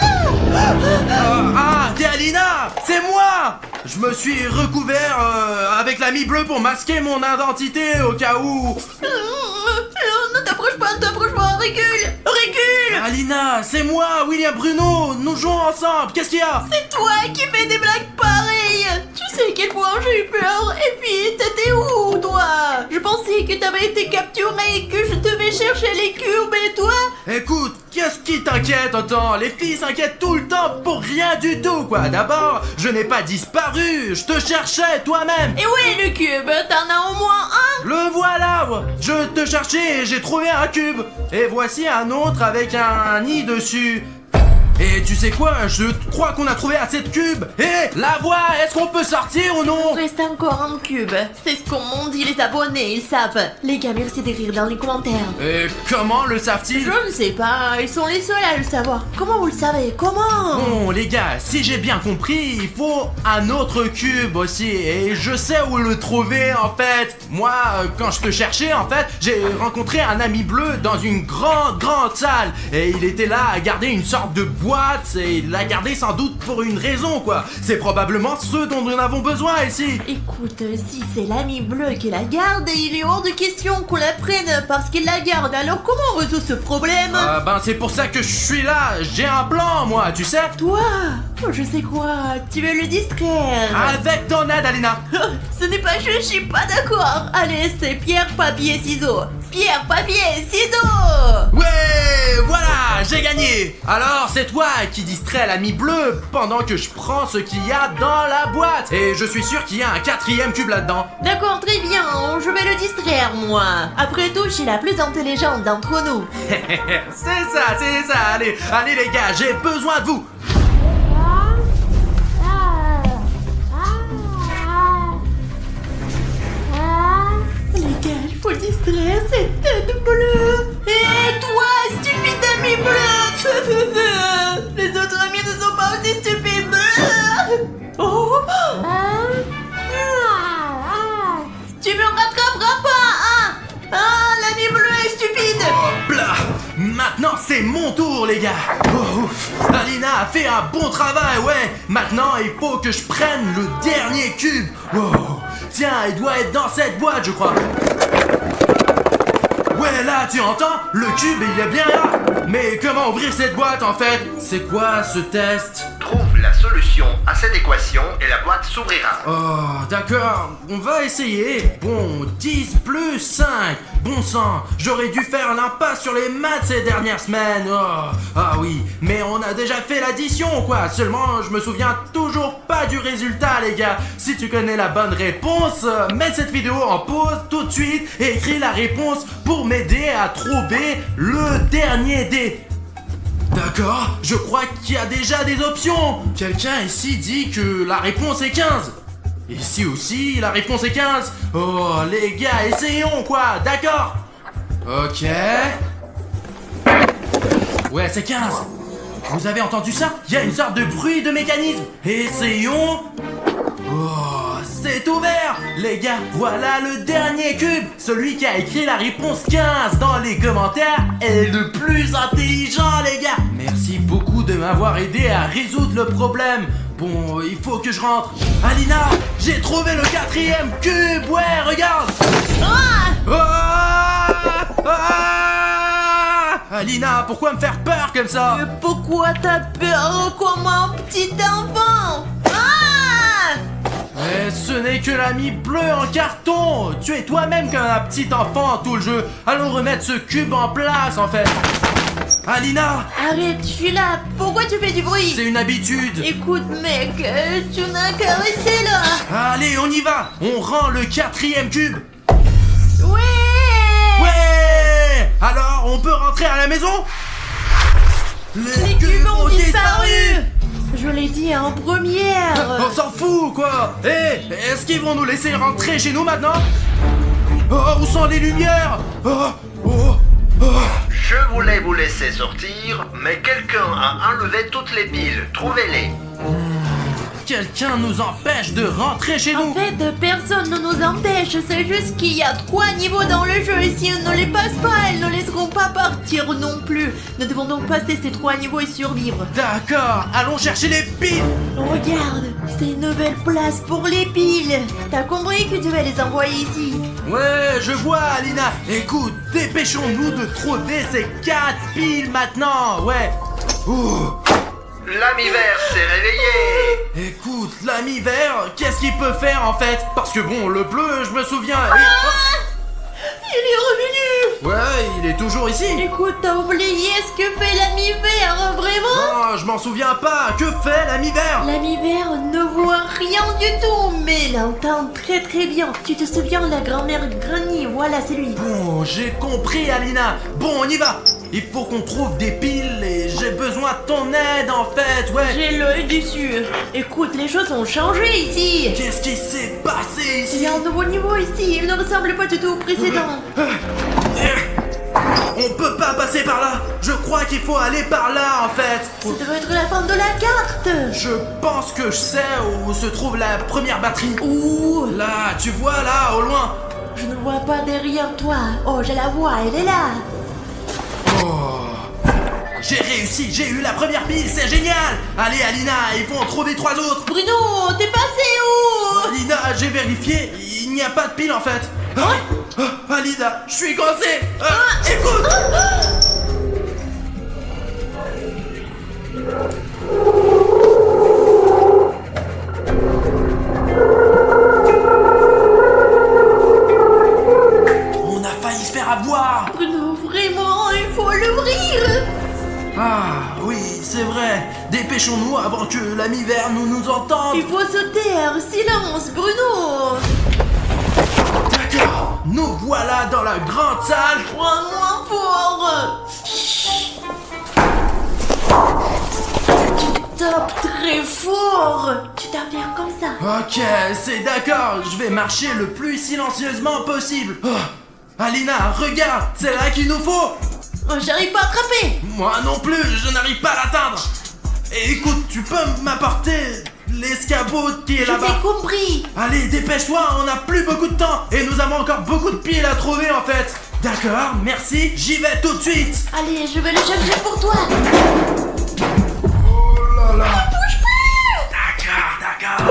là. T'es Alina. C'est moi. Je me suis recouvert avec l'ami bleu pour masquer mon identité au cas où. Ne t'approche pas, recule. Alina, c'est moi, William Bruno. Nous jouons ensemble. Qu'est-ce qu'il y a? C'est toi qui fais des blagues pareilles. Tu sais à quel point j'ai eu peur. Et puis, t'étais où, toi? Je pensais que t'avais été capturé et que je devais chercher les cubes et toi? Écoute, qu'est-ce qui t'inquiète autant? Les filles s'inquiètent tout le temps pour rien du tout, quoi. D'abord, je n'ai pas disparu. Je te cherchais toi-même. Et où est le cube? T'en as au moins un? Le voilà. Je te cherchais et j'ai trouvé un cube. Et voici un autre avec un nid dessus. Et tu sais quoi? Je crois qu'on a trouvé assez de cubes. Et la voix, est-ce qu'on peut sortir ou non? Il reste encore un cube. C'est ce qu'on m'ont dit les abonnés, ils savent. Les gars, merci d'écrire dans les commentaires. Et comment le savent-ils? Je ne sais pas, ils sont les seuls à le savoir. Comment vous le savez? Comment? Bon les gars, si j'ai bien compris, il faut un autre cube aussi. Et je sais où le trouver en fait. Moi, quand je te cherchais en fait, j'ai rencontré un ami bleu dans une grande salle. Et il était là à garder une sorte de boîte. Et il l'a gardé sans doute pour une raison quoi. C'est probablement ce dont nous avons besoin ici. Écoute, si c'est l'ami bleu qui la garde, il est hors de question qu'on la prenne parce qu'il la garde. Alors comment on résout ce problème? C'est pour ça que je suis là. J'ai un plan moi, tu sais. Toi? Je sais quoi, tu veux le distraire. Avec ton aide Alina. Ce n'est pas je suis pas d'accord. Allez, c'est pierre, papier, ciseaux. pierre, papier, ciseaux. Ouais, voilà, j'ai gagné. Alors, c'est toi qui distrais l'ami bleu pendant que je prends ce qu'il y a dans la boîte. Et je suis sûr qu'il y a un 4e cube là-dedans. D'accord, très bien, je vais le distraire, moi. Après tout, je suis la plus intelligente d'entre nous. C'est ça. Allez, allez les gars, j'ai besoin de vous. Les gars, il faut distraire cette tête bleue. Et toi, stupide ami bleu. Les autres amis ne sont pas aussi stupides. Oh. Tu me rattraperas pas, hein? Ah, l'ami bleu est stupide. Hop là. Maintenant, c'est mon tour, les gars. Oh, Alina a fait un bon travail, ouais. Maintenant, il faut que je prenne le dernier cube. Oh. Tiens, il doit être dans cette boîte, je crois. Ouais, là, tu entends? Le cube, il est bien là. Mais comment ouvrir cette boîte, en fait? C'est quoi, ce test? Trouve la solution à cette équation et la boîte s'ouvrira. Oh, d'accord, on va essayer. Bon, 10 plus 5. Bon sang, j'aurais dû faire l'impasse sur les maths ces dernières semaines. Oh, ah oui, mais on a déjà fait l'addition, quoi. Seulement, je me souviens toujours pas du résultat, les gars. Si tu connais la bonne réponse, mets cette vidéo en pause tout de suite et écris la réponse pour m'aider à trouver le dernier dé. D'accord, je crois qu'il y a déjà des options. Quelqu'un ici dit que la réponse est 15. Ici aussi, la réponse est 15. Oh, les gars, essayons, quoi, d'accord? Ok. Ouais, c'est 15. Vous avez entendu ça? Il y a une sorte de bruit de mécanisme. Essayons. Oh, c'est ouvert. Les gars, voilà le dernier cube. Celui qui a écrit la réponse 15 dans les commentaires est le plus intelligent, les gars. Merci beaucoup de m'avoir aidé à résoudre le problème. Bon, il faut que je rentre. Alina, j'ai trouvé le 4e cube. Ouais, regarde. Alina, pourquoi me faire peur comme ça? Mais pourquoi t'as peur comme un petit enfant? Mais ce n'est que l'ami bleu en carton. Tu es toi-même comme un petit enfant tout le jeu. Allons remettre ce cube en place en fait. Alina, Arrête, je suis là. Pourquoi tu fais du bruit? c'est une habitude. Écoute, mec, tu n'as qu'à rester là. Allez, on y va. On rend le 4e cube. Ouais. Ouais. Alors, on peut rentrer à la maison? Les cubes ont disparu. Je l'ai dit en première. On s'en fout, quoi. Est-ce qu'ils vont nous laisser rentrer chez nous maintenant? Oh, où sont les lumières? Je voulais vous laisser sortir, mais quelqu'un a enlevé toutes les piles. Trouvez-les. Quelqu'un nous empêche de rentrer chez En nous. fait, personne ne nous empêche, c'est juste qu'il y a 3 niveaux dans le jeu et si on ne les passe pas, elles ne laisseront pas partir non plus. Nous devons donc passer ces 3 niveaux et survivre. D'accord, allons chercher les piles. Regarde, c'est une nouvelle place pour les piles. T'as compris que tu vas les envoyer ici? Ouais, je vois, Alina. Écoute, dépêchons-nous de trouver ces 4 piles maintenant. Ouais. Ouh. L'ami vert s'est réveillé. Écoute, l'ami vert, qu'est-ce qu'il peut faire en fait? Parce que bon, le bleu, je me souviens. Il est revenu. Ouais, il est toujours ici. Écoute, t'as oublié ce que fait l'ami vert, vraiment? Non, je m'en souviens pas. Que fait l'ami vert? L'ami vert ne voit rien du tout, mais il entend très très bien. Tu te souviens de la grand-mère Granny? Voilà, c'est lui. Bon, j'ai compris, Alina. Bon, on y va. Il faut qu'on trouve des piles et j'ai besoin de ton aide en fait, ouais. J'ai l'œil dessus. Écoute, les choses ont changé ici. Qu'est-ce qui s'est passé Il ici? y a un nouveau niveau ici. Il ne ressemble pas du tout au précédent. On peut pas passer par là. Je crois qu'il faut aller par là en fait. Ça devrait être la fin de la carte. Je pense que je sais où se trouve la première batterie. Ouh, Là, tu vois là, au loin. je ne vois pas derrière toi. Oh, je la vois, elle est là. J'ai réussi, j'ai eu la première pile, c'est génial. Allez Alina, il faut en trouver 3 autres. Bruno, t'es passé où? Alina, j'ai vérifié, il n'y a pas de pile en fait. Alina, je suis coincé. Écoute. On a failli se faire à boire. Bruno, vraiment, il faut l'ouvrir. Ah, oui, c'est vrai. Dépêchons-nous avant que l'ami vert nous entende. Il faut se taire, silence, Bruno. D'accord, nous voilà dans la grande salle. Moins fort. Tu tapes très fort. Tu dois faire comme ça. Ok, c'est d'accord, je vais marcher le plus silencieusement possible. Oh, Alina, regarde, c'est là qu'il nous faut. Oh, j'arrive pas à attraper. Moi non plus, je n'arrive pas à l'atteindre. Et écoute, tu peux m'apporter l'escabeau qui est Je là-bas? t'ai compris. Allez, dépêche-toi, on n'a plus beaucoup de temps. Et nous avons encore beaucoup de piles à trouver en fait. D'accord, merci, j'y vais tout de suite. Allez, je vais le chercher pour toi. Oh là là. D'accord.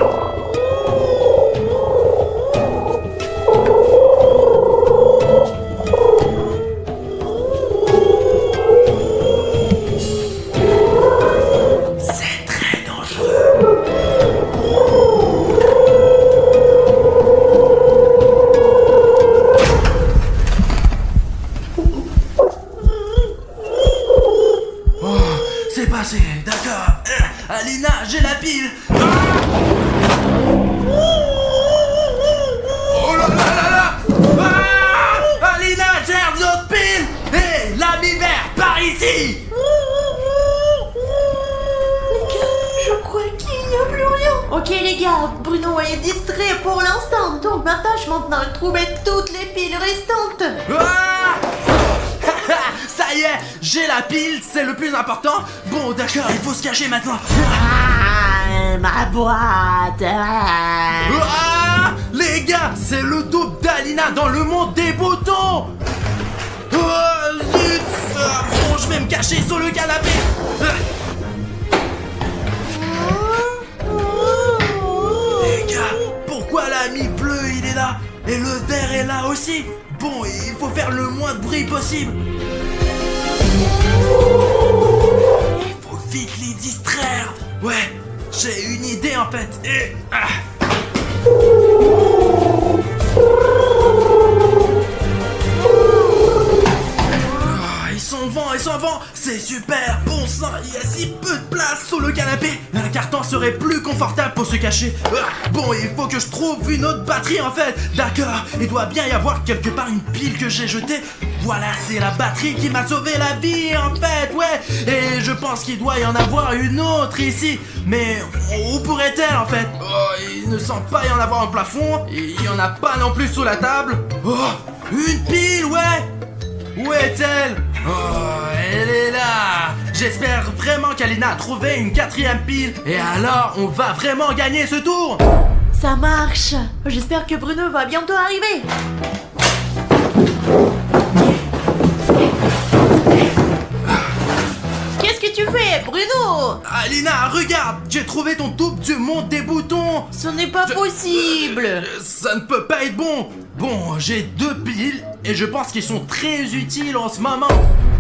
C'est très dangereux. Oh, c'est passé, d'accord. Alina, j'ai la pile. Ah, oh là là là là. Ah, Alina, j'ai une autre pile. Hé, l'ami vert, par ici. Les gars, je crois qu'il n'y a plus rien. Ok les gars, Bruno est distrait pour l'instant, donc ma tâche maintenant est de trouver toutes les piles restantes. Ah. Ça y est, j'ai la pile, c'est le plus important. Bon, d'accord, il faut se cacher maintenant. Ah, ma boîte. Ah, les gars, c'est le double d'Alina dans le monde des boutons. Oh, zut. Bon, je vais me cacher sur le canapé. Les gars, pourquoi l'ami bleu il est là et le vert est là aussi? Bon, il faut faire le moins de bruit possible. Il faut vite les distraire. Ouais, j'ai une idée en fait. Et... ils s'en vont, c'est super, bon sang, il y a si peu de place sur le canapé. Un carton serait plus confortable pour se cacher. Bon, il faut que je trouve une autre batterie en fait. D'accord, il doit bien y avoir quelque part une pile que j'ai jetée. Voilà, c'est la batterie qui m'a sauvé la vie en fait, ouais. Et je pense qu'il doit y en avoir une autre ici. Mais où pourrait-elle en fait? Oh, il ne semble pas y en avoir au plafond. Il y en a pas non plus sous la table. Oh, une pile, ouais. Où est-elle? Oh, elle est là. J'espère vraiment qu'Alina a trouvé une quatrième pile. Et alors, on va vraiment gagner ce tour. Ça marche. J'espère que Bruno va bientôt arriver. Qu'est-ce que tu fais, Bruno? Alina, regarde, j'ai trouvé ton double du monde des boutons. Ce n'est pas possible. Ça ne peut pas être bon. Bon, j'ai 2 piles et je pense qu'ils sont très utiles en ce moment.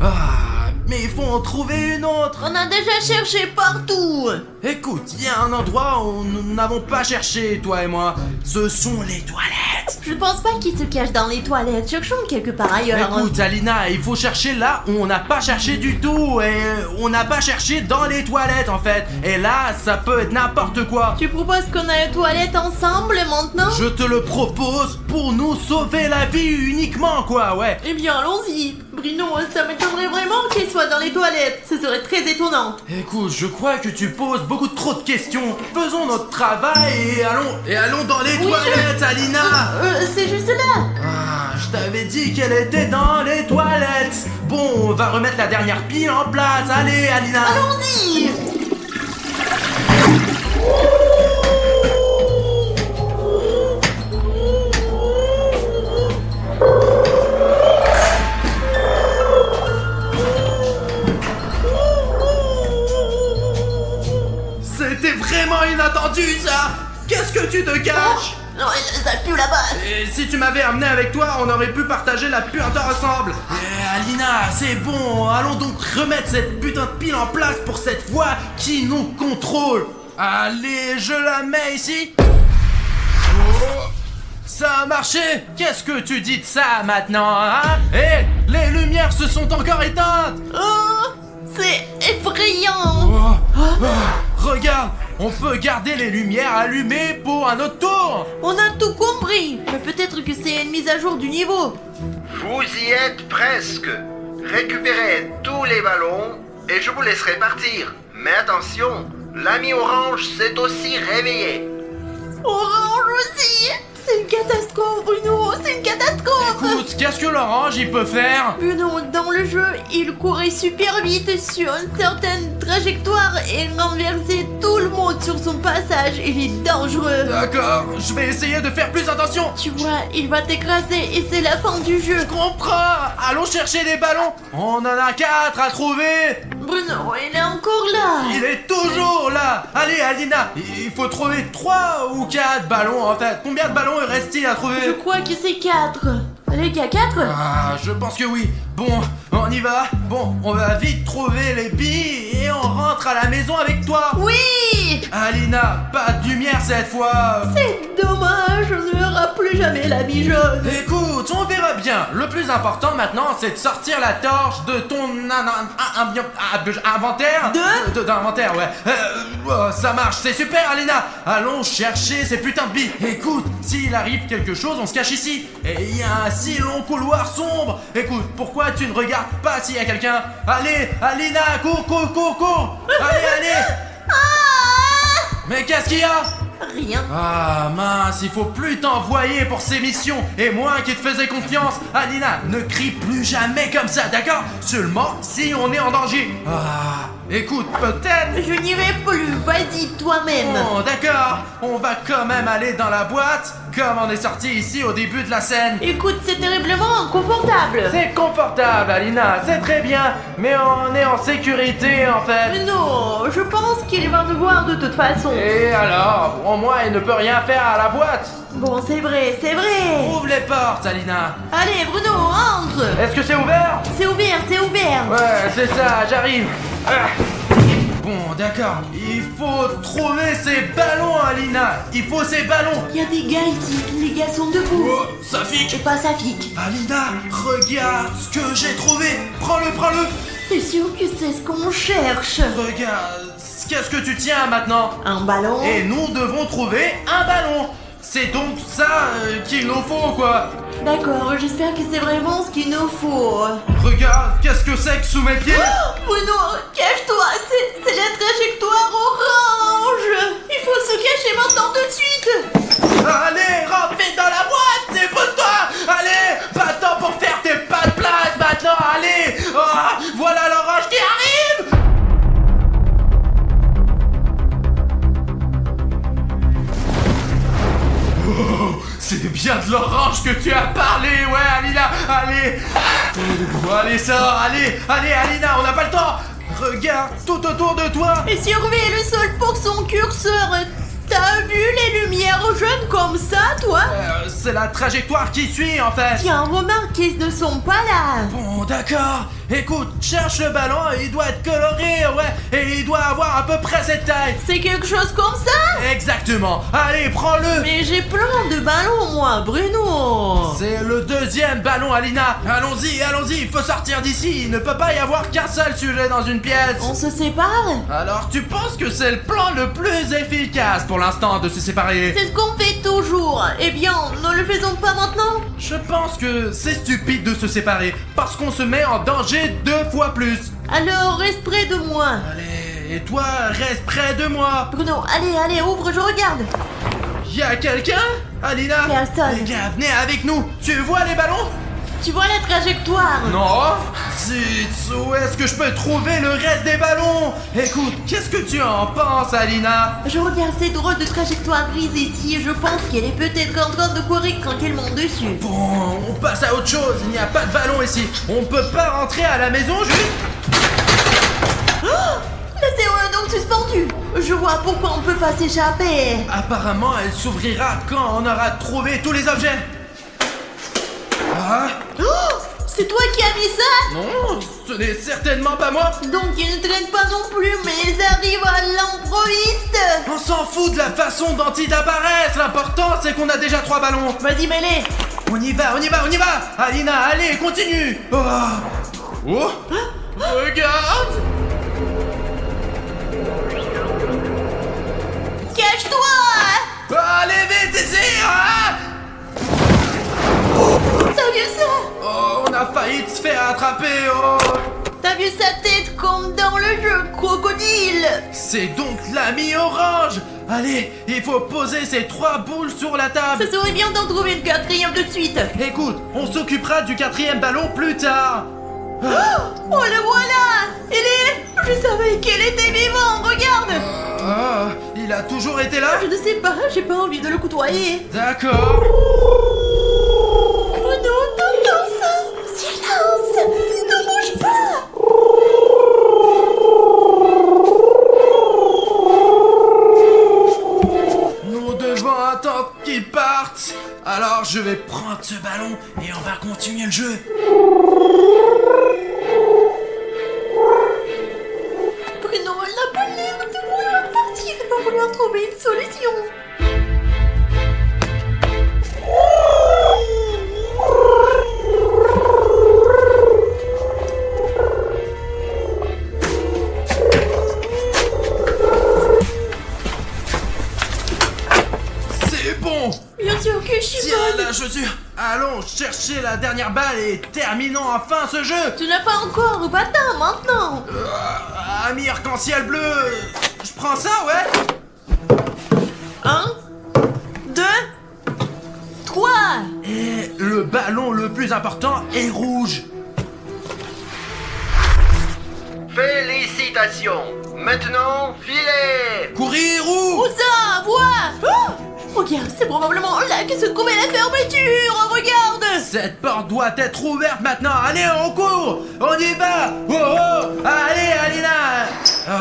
Ah, mais il faut en trouver une autre. On a déjà cherché partout. Écoute, il y a un endroit où nous n'avons pas cherché, toi et moi. Ce sont les toilettes. Je pense pas qu'il se cache dans les toilettes. Cherchons quelque part ailleurs. Écoute, Alina, il faut chercher là où on n'a pas cherché du tout. Et on n'a pas cherché dans les toilettes en fait. Et là, ça peut être n'importe quoi. Tu proposes qu'on aille aux toilettes ensemble maintenant? Je te le propose pour nous sauver la vie uniquement, quoi, ouais. Eh bien, allons-y. Bruno, ça m'étonnerait vraiment qu'il soit dans les toilettes. Ce serait très étonnant. Écoute, je crois que tu poses beaucoup trop de questions. Faisons notre travail et allons dans les toilettes, Alina. C'est juste là. Ah, je t'avais dit qu'elle était dans les toilettes. Bon, on va remettre la dernière pile en place. Allez, Alina. Allons-y. C'était vraiment inattendu, ça. Qu'est-ce que tu te caches? Non, ça pue là-bas. Et si tu m'avais amené avec toi, on aurait pu partager la putain ensemble. Alina, c'est bon, allons donc remettre cette putain de pile en place pour cette voix qui nous contrôle. Allez, je la mets ici. Oh, Ça a marché! Qu'est-ce que tu dis de ça maintenant, hein? Hé! Les lumières se sont encore éteintes! Oh, c'est effrayant. Regarde! On peut garder les lumières allumées pour un autre tour! On a tout compris. Mais peut-être que c'est une mise à jour du niveau. Vous y êtes presque. Récupérez tous les ballons et je vous laisserai partir. Mais attention, l'ami orange s'est aussi réveillé. Orange aussi. C'est une catastrophe, Bruno. C'est une catastrophe. Écoute, qu'est-ce que l'orange il peut faire? Bruno, dans le jeu, il courait super vite sur une certaine trajectoire et renversait tout le monde sur son passage. Il est dangereux. D'accord, je vais essayer de faire plus attention! Tu vois, il va t'écraser et c'est la fin du jeu. Je comprends! Allons chercher les ballons! On en a 4 à trouver! Bruno, il est encore là. Il est toujours là! Allez, Alina, il faut trouver 3 ou 4 ballons en fait. Combien de ballons reste-t-il à trouver? Je crois que c'est 4. Les gars, 4? Ah, je pense que oui. Bon, on y va. Bon, on va vite trouver les billes et on rentre à la maison avec toi. Oui. Alina, pas de lumière cette fois. C'est dommage, on ne verra plus jamais l'ami jaune. Écoute, on verra bien. Le plus important maintenant, c'est de sortir la torche de ton inventaire. D'inventaire, ouais. Ça marche, c'est super, Alina. Allons chercher ces putains de billes. Écoute, s'il arrive quelque chose, on se cache ici. Et il y a un si long couloir sombre. Écoute, pourquoi tu ne regardes pas s'il y a quelqu'un? Allez, Alina, cours, cours, cours, cours. Allez, allez. Mais qu'est-ce qu'il y a? Rien. Ah mince, il faut plus t'envoyer pour ces missions. Et moi qui te faisais confiance, Alina, ne crie plus jamais comme ça, d'accord? Seulement si on est en danger. Ah, écoute, peut-être... Je n'irai plus, vas-y toi-même. Bon, d'accord, on va quand même aller dans la boîte, comme on est sorti ici au début de la scène. Écoute, c'est terriblement inconfortable. C'est confortable, Alina, c'est très bien, mais on est en sécurité en fait. Non, je pense qu'il va nous voir de toute façon. Et alors, au moins il ne peut rien faire à la boîte. Bon, c'est vrai, c'est vrai. Ouvre les portes, Alina. Allez, Bruno, entre. Est-ce que c'est ouvert? C'est ouvert, c'est ouvert. Ouais, c'est ça, j'arrive. Bon, d'accord. Il faut trouver ces ballons, Alina. Il faut ces ballons. Il y a des gars ici, les gars sont debout. Oh, Safik. Et pas Safik. Alina, regarde ce que j'ai trouvé. Prends-le, prends-le. T'es sûr que c'est ce qu'on cherche? Regarde, qu'est-ce que tu tiens maintenant? Un ballon. Et nous devons trouver un ballon. C'est donc ça qu'il nous faut, quoi. D'accord, j'espère que c'est vraiment ce qu'il nous faut. Regarde, qu'est-ce que c'est que sous mes pieds? Bruno, cache-toi, c'est la trajectoire orange. Il faut se cacher maintenant tout de suite. Allez, rentre vite dans la boîte, dépose-toi. Allez, pas de temps pour faire tes pas de place maintenant, allez. Oh, voilà l'orange qui arrive. Oh, c'est bien de l'orange que tu as parlé, ouais, Alina, allez. Oh, allez, ça, allez, Alina, on n'a pas le temps. Regarde tout autour de toi. Et surveille le sol pour son curseur. T'as vu les lumières jaunes comme ça, toi? C'est la trajectoire qui suit, en fait. Tiens, remarque qu'ils ne sont pas là. Bon, d'accord. Écoute, cherche le ballon, il doit être coloré, ouais, et il doit avoir à peu près cette taille. C'est quelque chose comme ça? Exactement. Allez, prends-le. Mais j'ai plein de ballons, moi, Bruno. C'est le deuxième ballon, Alina. Allons-y, allons-y, il faut sortir d'ici. Il ne peut pas y avoir qu'un seul sujet dans une pièce. On se sépare? Alors, tu penses que c'est le plan le plus efficace pour l'instant de se séparer? C'est ce qu'on fait toujours. Eh bien, ne le faisons pas maintenant? Je pense que c'est stupide de se séparer parce qu'on se met en danger 2 fois plus. Alors, reste près de moi. Allez, et toi, reste près de moi. Bruno, allez, ouvre, je regarde. Y'a quelqu'un? Alina? Personne. Les gars, venez avec nous. Tu vois les ballons? Tu vois la trajectoire? Non. Zut, où est-ce que je peux trouver le reste des ballons? Écoute, qu'est-ce que tu en penses, Alina? Je regarde cette drôle de trajectoire grise ici et je pense qu'elle est peut-être en train de courir tranquillement dessus. Bon, on passe à autre chose. Il n'y a pas de ballon ici. On peut pas rentrer à la maison juste... La serrure est donc suspendue. Je vois pourquoi on peut pas s'échapper. Apparemment, elle s'ouvrira quand on aura trouvé tous les objets. Ah? Oh, c'est C'est toi qui as mis ça? Non, ce n'est certainement pas moi. Donc ils ne traînent pas non plus, mais ils arrivent à l'improviste. On s'en fout de la façon dont ils apparaissent. L'important, c'est qu'on a déjà 3 ballons. Vas-y, mets-les. On y va, on y va, on y va. Alina, allez, continue. Oh, oh. Regarde. Cache-toi. Allez vite ici, hein. T'as vu ça? Oh, on a failli se faire attraper, oh. T'as vu sa tête comme dans le jeu crocodile? C'est donc l'ami orange. Allez, il faut poser ces 3 boules sur la table. Ça serait bien d'en trouver une 4e de suite. Écoute, on s'occupera du 4e ballon plus tard. Oh, le voilà. Il est... Je savais qu'il était vivant, regarde. Ah, il a toujours été là? Je ne sais pas, j'ai pas envie de le côtoyer. D'accord. Oh non, t'entends ça? Silence. Ne bouge pas. Nous devons attendre qu'ils partent. Alors je vais prendre ce ballon et on va continuer le jeu. Bruno, elle n'a pas l'air de vouloir partir. Il va falloir trouver une solution. C'est bon. Bien sûr que je suis Tiens bonne. la chaussure. Allons chercher la dernière balle et terminons enfin ce jeu. Tu n'as pas encore, bâtard, maintenant. Ami arc-en-ciel bleu. Je prends ça, ouais. 1, 2, 3. Et le ballon le plus important est rouge. Félicitations. Maintenant, filez. Courir où? Où ça? Vois. Oh, regarde, c'est probablement là que se trouvait la fermeture. Regarde. Cette porte doit être ouverte maintenant. Allez, on court. On y va. Oh oh. Allez, Alina. Ah.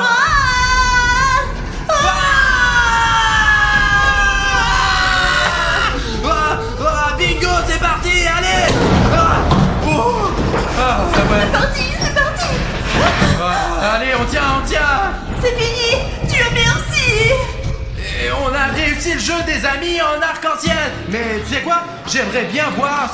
Bingo, c'est parti, allez. Ouais. C'est parti. Allez, on tient. C'est fini. Dieu merci. Et on a réussi le jeu des amis en arc-en-ciel. Mais tu sais quoi? J'aimerais bien voir